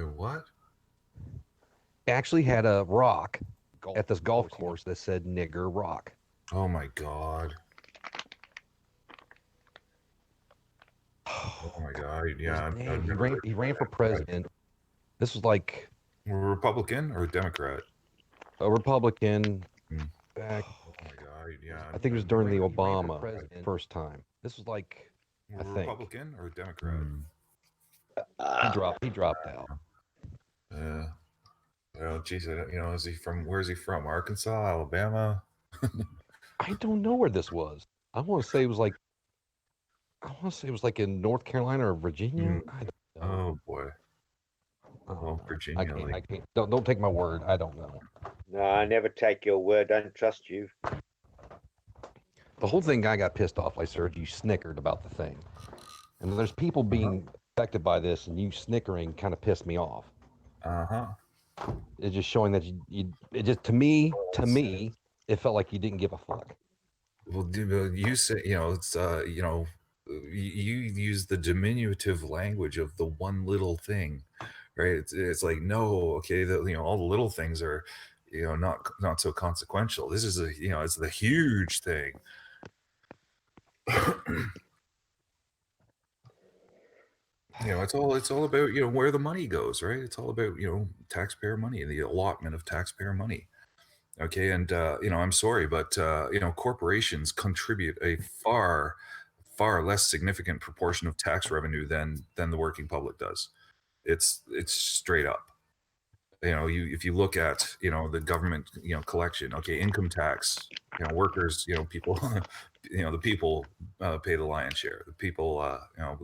What? Actually had a rock at this golf course that said "nigger rock." Oh my god. Oh my god. Yeah, I've He never heard he of ran for that. president. This was like A Republican or a Democrat? a Republican Hmm. back. Oh my god. Yeah, I think it was during the Obama first time. This was like, a I think Republican or a Democrat? he dropped out. Yeah. Well, geez, is he from? Where's he from? Arkansas, Alabama? I don't know where this was. I want to say it was like in North Carolina or Virginia. I don't know. Oh boy. Oh, Virginia. I can't. Don't take my word. I don't know. No, I never take your word. I don't trust you. The whole thing, I got pissed off. Like, sir, you snickered about the thing, and there's people being affected by this, and you snickering kind of pissed me off. It's just showing that it just to me, it felt like you didn't give a fuck. Well, you say, it's, you use the diminutive language of the one little thing, right? It's like, no, okay, all the little things are, not so consequential. This is it's the huge thing. It's all about, where the money goes, right? It's all about, taxpayer money and the allotment of taxpayer money. Okay. And, I'm sorry, but, corporations contribute a far less significant proportion of tax revenue than the working public does. It's straight up. If you look at, the government, collection, okay, income tax, workers, people, the people pay the lion's share. The people,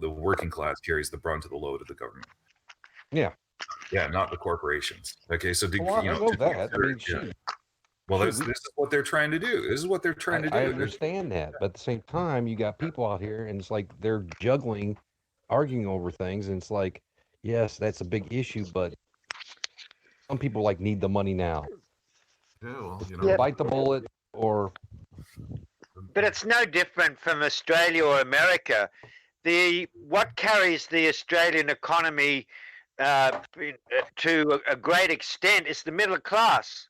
the working class carries the brunt of the load of the government. Yeah. Yeah, not the corporations. Okay, so I know that. I mean, well, this is what they're trying to do. This is what they're trying to do. I understand that, but at the same time, you got people out here, and it's like they're juggling, arguing over things, and it's like, yes, that's a big issue, but some people need the money now. Yeah, well, bite the bullet or. But it's no different from Australia or America. What carries the Australian economy to a great extent is the middle class.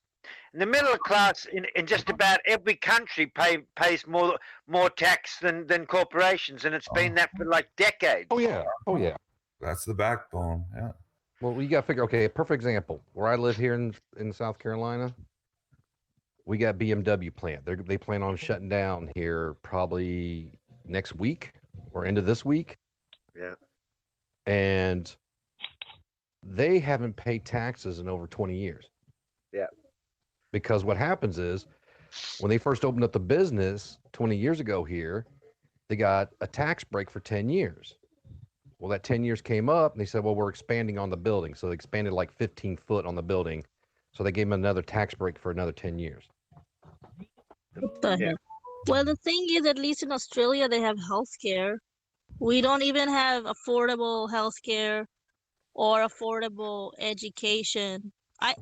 And the middle class in just about every country pays more tax than corporations, and it's been that for like decades. Oh yeah. That's the backbone. Yeah. Well, you got to figure. Okay, a perfect example. Where I live here in South Carolina, we got BMW plant. They plan on shutting down here probably next week or into this week. Yeah. And they haven't paid taxes in over 20 years. Yeah. Because what happens is when they first opened up the business 20 years ago here, they got a tax break for 10 years. Well, that 10 years came up and they said, well, we're expanding on the building. So they expanded like 15 foot on the building. So they gave them another tax break for another 10 years. What the heck? Well, the thing is, at least in Australia, they have healthcare. We don't even have affordable healthcare or affordable education.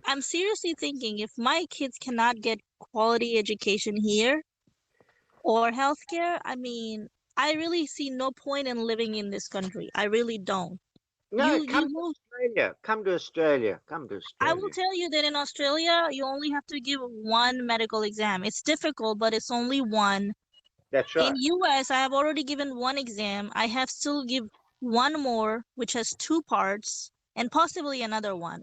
I'm seriously thinking if my kids cannot get quality education here or healthcare, I mean, I really see no point in living in this country. I really don't. No, come to Australia. Come to Australia. I will tell you that in Australia, you only have to give one medical exam. It's difficult, but it's only one. That's right. In US, I have already given one exam. I have still give one more, which has 2 parts, and possibly another one.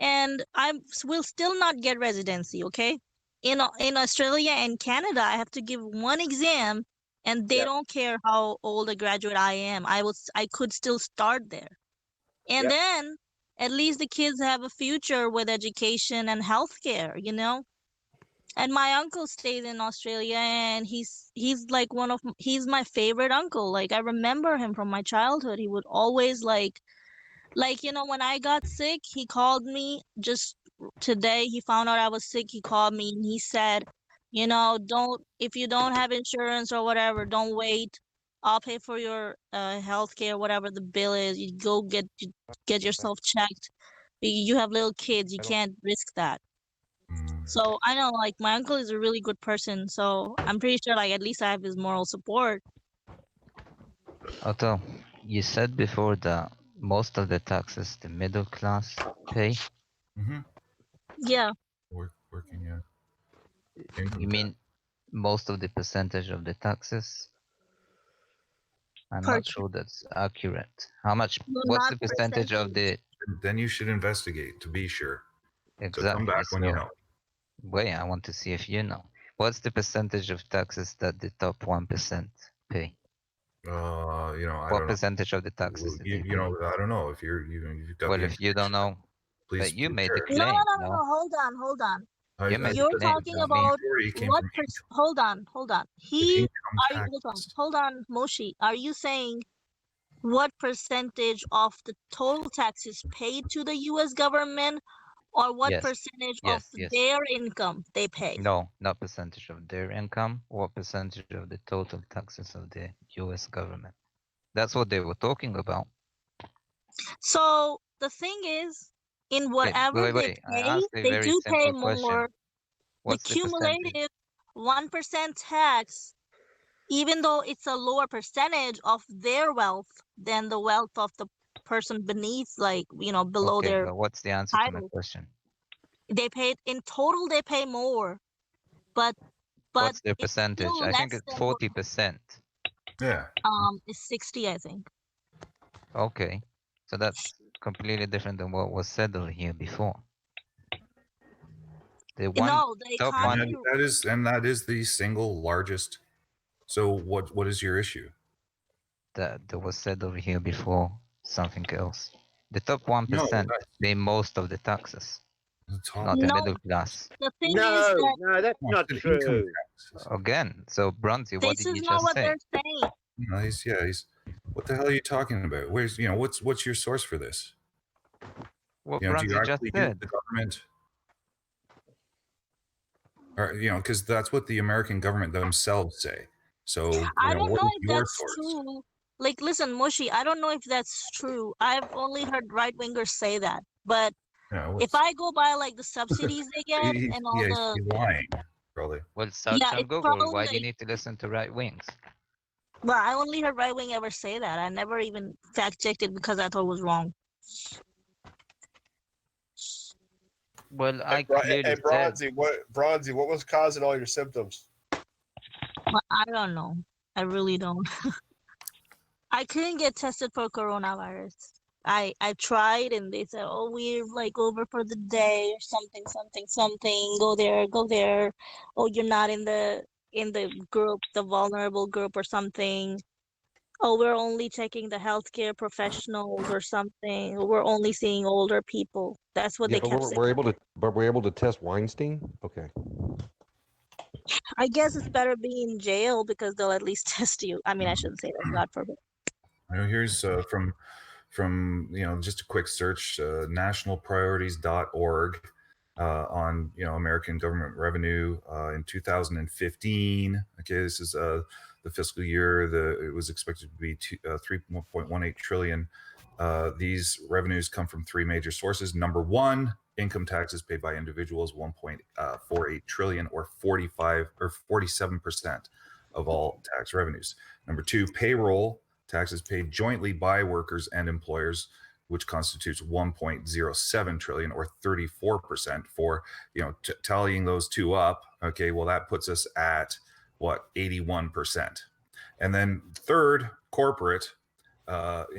And I will still not get residency, okay? In Australia and Canada, I have to give one exam, and they don't care how old a graduate I am. I could still start there. And then at least the kids have a future with education and healthcare, And my uncle stays in Australia, and he's like he's my favorite uncle. Like, I remember him from my childhood. He would always when I got sick, he called me. Just today, he found out I was sick. He called me and he said, if you don't have insurance or whatever, don't wait. I'll pay for your healthcare, whatever the bill is. You go get yourself checked. You have little kids. You can't risk that. So I know, my uncle is a really good person. So I'm pretty sure, at least I have his moral support. Otto, you said before that most of the taxes the middle class pay? Mm-hmm. Yeah. Working, yeah. Income You tax. mean most of the percentage of the taxes? I'm Per not sure that's accurate. How much? No, What's not the percentage of the Then you should investigate to be sure. So come exactly? back when you So know. wait, I want to see if you know. What's the percentage of taxes that the top 1% pay? You know, I What don't know. percentage of the taxes do they You know, pay? I don't know if you've got Well, the if you don't information. know, Please, but you please made the share. No, no, claim, no, no, no? no. Hold on. You made the You're claim, talking not The me. about majority came what from hold on. He income are you taxes. hold on, Moshi. Are you saying what percentage of the total taxes paid to the US government or what Yes, percentage of yes. their income they pay? No, not percentage of their income or percentage of the total taxes of the US government. That's what they were talking about. So the thing is, in Wait, whatever wait, they wait. I pay, asked a they very do pay simple question. more. The What's the percentage? cumulative 1% tax, even though it's a lower percentage of their wealth than the wealth of the person beneath, like, below Okay, their but what's the answer to my title, question? they paid in total, they pay more, but What's their it's percentage? still I think less it's than what 40%. Yeah. is 60, I think. Okay, so that's completely different than what was said over here before. The one No, the top And one, economy. that is the single largest. So what is your issue? that was said over here before, something else. The top No, 1% that's pay most of the taxes, the top. not the No, middle class. the thing is No, that no, that's No, not it's an income true. taxes. Again, so Bronzy, what this did is you not just what say? they're saying. No, he's. What the hell are you talking about? Where's what's your source for this? What Do you Bronzy just actually use said. the government? Or because that's what the American government themselves say. So I don't what know is if your that's source? true. Like, listen, Moshi, I don't know if that's true. I've only heard right wingers say that. But if What's I go by like the subsidies they get and all he's the, lying, probably. Well, yeah, search on it's Google. probably Why do you like, need to listen to right wings? well, I only heard right wing ever say that. I never even fact checked it because I thought it was wrong. Well, Hey, I clearly said Bronzy, what was causing all your symptoms? But I don't know. I really don't. I couldn't get tested for coronavirus. I tried and they said, oh, we're like over for the day or something. Go there, go there. Oh, you're not in the group, the vulnerable group or something. Oh, we're only checking the healthcare professionals or something. We're only seeing older people. That's what Yeah, they but kept saying. we're able to test Weinstein. Okay. I guess it's better being in jail because they'll at least test you. I mean, I shouldn't say that, God forbid. Here's from just a quick search, nationalpriorities.org, on American government revenue in 2015. Okay, this is the fiscal year. It was expected to be 3.18 trillion. These revenues come from three major sources. Number one, income taxes paid by individuals, 1.48 trillion, or 47% of all tax revenues. Number two, payroll taxes paid jointly by workers and employers, which constitutes 1.07 trillion, or 34%. For tallying those two up, okay, well, that puts us at what, 81%. And then third, corporate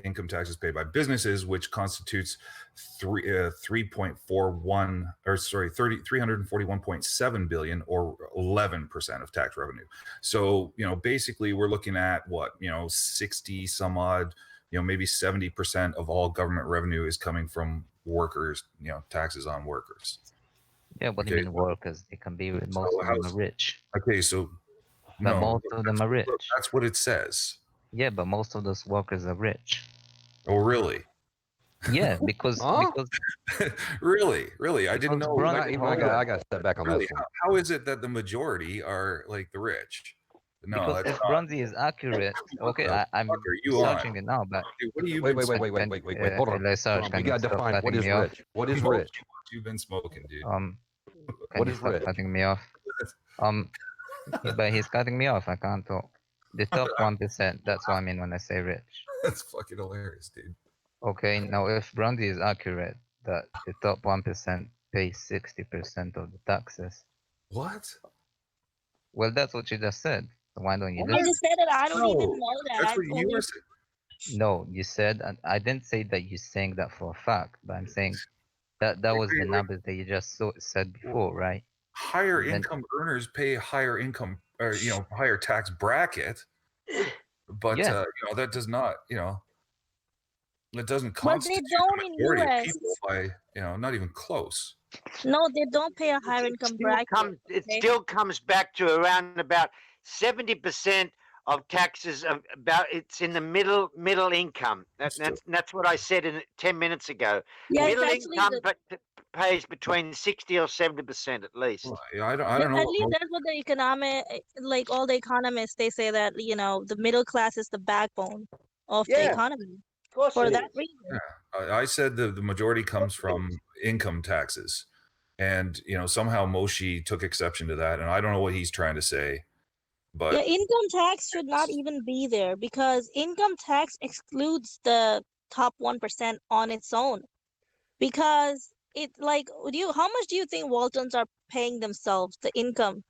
income taxes paid by businesses, which constitutes 341.7 billion, or 11% of tax revenue. So basically we're looking at what, 60 some odd, maybe 70% of all government revenue is coming from workers, taxes on workers. Yeah, what do you mean workers? They can be, most of them are rich. Okay, so But no, most of them are rich. that's what it says. Yeah, but most of those workers are rich. Oh, really? Yeah, because because really, I didn't know. Bronzy, I got to step back on Really, this one. how is it that the majority are like the rich? No, because that's if not. Bronzy is accurate, okay, What the I'm fuck are you searching on? it now, but Dude, what have you Wait, been smoking? wait. Hold on. let's search. We Can you got to stop define what cutting is me off? rich. What is What rich? you've been smoking, dude? Can What you is stop rich? cutting me off? But he's cutting me off. I can't talk. The top 1%. That's what I mean when I say rich. That's fucking hilarious, dude. Okay, now if Brandy is accurate that the top 1% pay 60% of the taxes, What? well, that's what you just said. So why don't you I listen? just said that I don't even No, know that. that's I what you only were saying. No, you said, and I didn't say that you're saying that for a fact, but I'm saying that Wait, was the wait, wait. numbers that you just said before, right? Higher And then, income earners pay higher income, or higher tax bracket, but yeah, that does not, it doesn't But they constitute don't the in majority of US. people by, not even close. No, they don't pay a higher income bracket. It Okay? still comes back to around about 70% of taxes of about it's in the middle income. That's what I said 10 minutes ago. Yeah, it's Middle actually income the pays between 60 or 70% at least. Well, I don't know at what least most, that's what the like all the economists they say that the middle class is the backbone of the Yeah, economy of course for it that is. reason. I said the majority comes from income taxes, and somehow Moshe took exception to that, and I don't know what he's trying to say, Yeah, but income tax should not even be there because income tax excludes the top 1% on its own. Because it like how much do you think Waltons are paying themselves the income?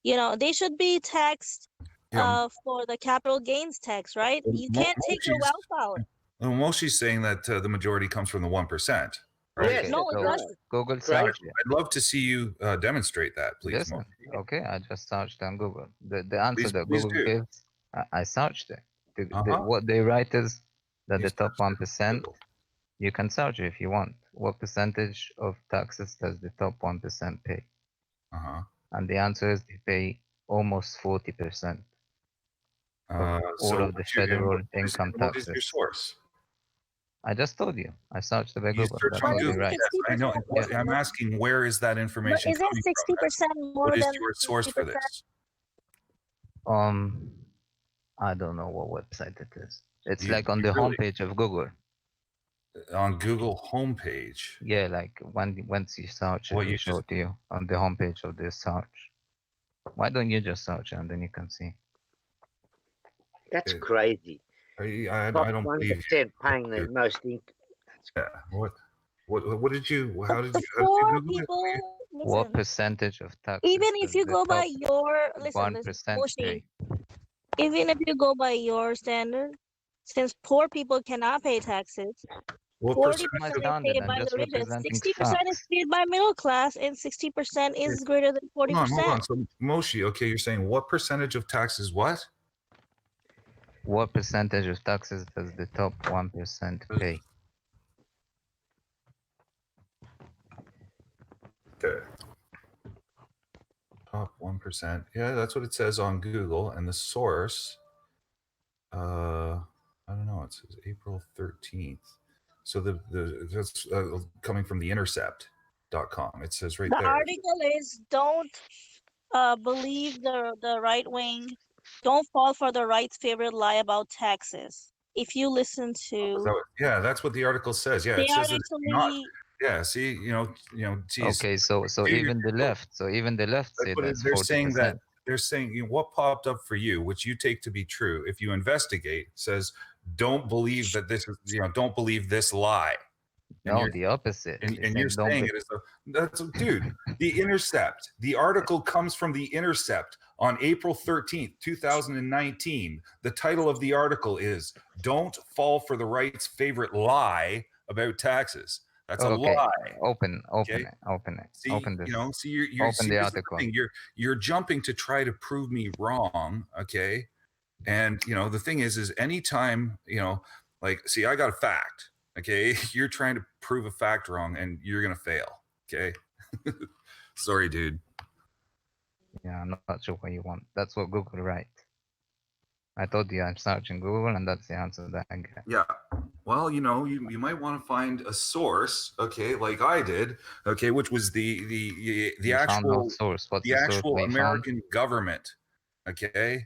They should be taxed you know, for the capital gains tax, right? You can't take your Moshe's wealth out. Moshe's saying that the majority comes from the 1%, right? Yes, okay, No, that's it go right. doesn't. Google Right. search it. I'd love to see you demonstrate that, please, Listen, Moshe. okay, I just searched on Google. The answer that Please Google do. gives, I searched it. Uh-huh. What they write is that You the top searched it on 1%, Google. you can search it if you want. What percentage of taxes does the top 1% pay? Uh-huh. And the answer is they pay almost 40% of all So of the federal income what is your taxes. source? I just told you. I searched it by You Google. search That's on But what they Google. isn't write. Yes, I know. 60%? Yeah. I'm asking, where is that But information isn't coming from? 60% more What is than your source for 50%? this? I don't know what website it is. It's You, like on you the really homepage of Google. on Google homepage. Yeah, like once you search it, Well, it'll you show just it to you on the homepage of the search. Why don't you just search it and then you can see? That's it, crazy. I Top don't believe you. 1% paying the most income. Yeah. What did you? But How did the you poor Google it? people, What listen, percentage of taxes even if does you the go by top your, listen, 1% Moshi, pay? even if you go by your standard, since poor people cannot pay taxes, What 40% percentage My of? is standard, paid I'm by just the richest, representing 60% is facts. paid by middle class, and 60% Okay, is greater than hold on. 40%. So Moshi, okay, you're saying what percentage of taxes? What? What percentage of taxes does the top 1% pay? Okay. Top 1%. Yeah, that's what it says on Google, and the source. I don't know. It says April 13th. So that's coming from the intercept.com. It says right The there. article is don't believe the right wing, don't fall for the right's favorite lie about taxes. If you listen to, Yeah, that's what the article says. Yeah, they it are says that it's not. actually, Yeah, see, geez. Okay, so even the left, That's say what that's they're saying. 40%. They're saying what popped up for you, which you take to be true. If you investigate, says don't believe that this is, don't believe this lie. And No, you're the opposite. and, They're and you're saying don't saying be. it as a that's dude. The Intercept. The article comes from the Intercept on April 13th, 2019. The title of the article is "Don't Fall for the Right's Favorite Lie About Taxes." That's a Okay, lie. open Okay. it, open it, See, open this, see, you're open see, the this is the article. thing. You're jumping to try to prove me wrong. Okay. And the thing is anytime, like, see, I got a fact. Okay. You're trying to prove a fact wrong and you're going to fail. Okay. Sorry, dude. Yeah, I'm not sure what you want. That's what Google write. I told you I'm searching Google and that's the answer that I get. Yeah. Well, you might want to find a source, okay, like I did, okay, which was the You found no source. What's the source that you found? American government. Okay.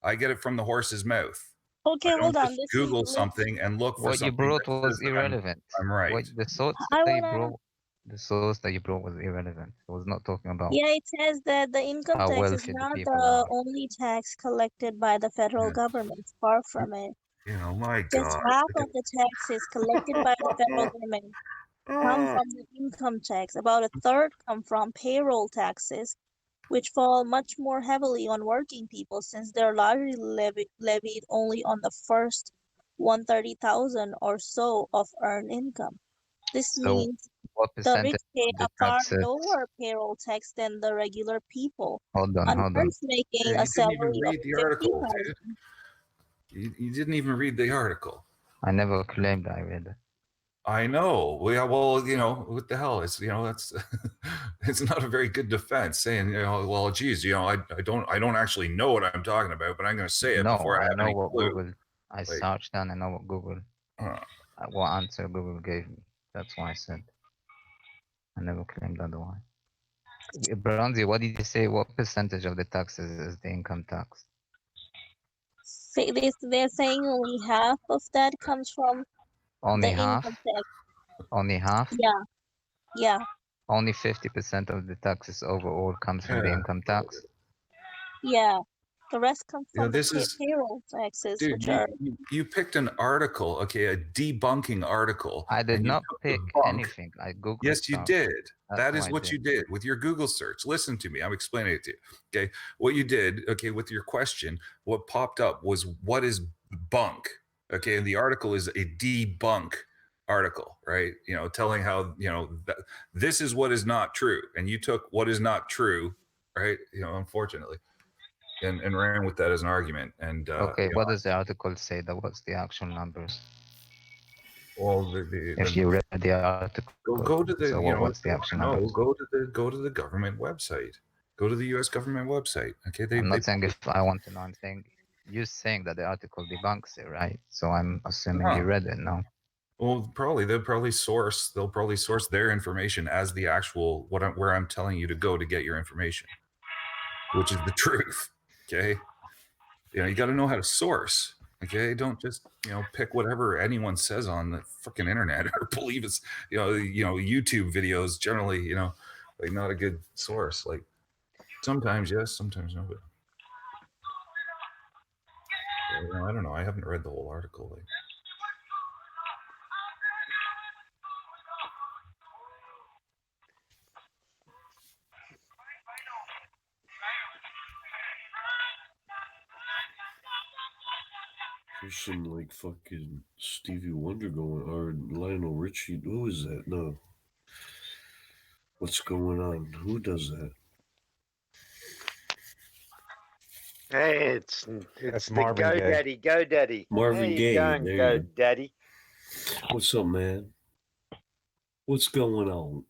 I get it from the horse's mouth. okay, I don't hold on. just This is, Google something and look for What you something brought that says was that irrelevant. I'm right. What the source I that you wanna, brought, the source that you brought was irrelevant. It was not talking about yeah, it says that the income how tax is wealthy the not people the are. only tax collected by the federal Yeah. government. Far from it. You know, my Just God. half of the taxes collected by the federal government come from the income tax. About a third come from payroll taxes, which fall much more heavily on working people since they're largely levied only on the first 130,000 or so of earned income. This So means what the rich percentage pay of the a far taxes? lower payroll tax than the regular people. Hold on. Unearned Yeah, making a you didn't even salary of read the article, 50,000. dude. You didn't even read the article. I never claimed I read it. I know. Well, you know, what the hell? It's, you know, that's it's not a very good defense saying, you know, well, geez, you know, I don't actually know what I'm talking about, but I'm going to say it No, before I I have know any what clue. Google. I Like, searched and I know what Google, what answer Google gave me. That's why I said. I never claimed otherwise. Bronzy, what did you say? What percentage of the taxes is the income tax? They're saying only half of that comes from Only the half? income tax. Only half? Yeah. Only 50% of the taxes overall comes from the yeah. income tax? Yeah. The rest come You know, from the this is, payroll taxes, dude, which are you picked an article, okay, a debunking article, I did and you not took pick the bunk. anything. I Googled Yes, you stuff. did. That's That what is I what did. you did with your Google search. Listen to me. I'm explaining it to you. Okay. What you did, okay, with your question, what popped up was what is bunk? Okay. And the article is a debunk article, right? You know, telling how, you know, this is what is not true. And you took what is not true, right? You know, unfortunately, and ran with that as an argument. And, Okay, you know, what does the article say? That what's the actual numbers? well, If you read the article, go to the, so you know, what's the actual no, numbers? go to the government website. Go to the U.S. government website. Okay, I'm not saying if I want to know. I'm saying you're saying that the article debunks it, right? So I'm assuming you read it. No. well, they'll probably source their information as the actual where I'm telling you to go to get your information, which is the truth. Okay, you know, you got to know how to source. Okay, don't just, you know, pick whatever anyone says on the freaking internet or believe it's, you know, YouTube videos generally, you know, like not a good source. Like sometimes yes, sometimes no. But you know, I don't know. I haven't read the whole article. Like, There's some like fucking Stevie Wonder going, or Lionel Richie. Who is that? No. What's going on? Who does that? Hey, it's That's the Marvin Gaye. Go Daddy. Marvin How you Gaye, going, there you Go go. Daddy? What's up, man? What's going on?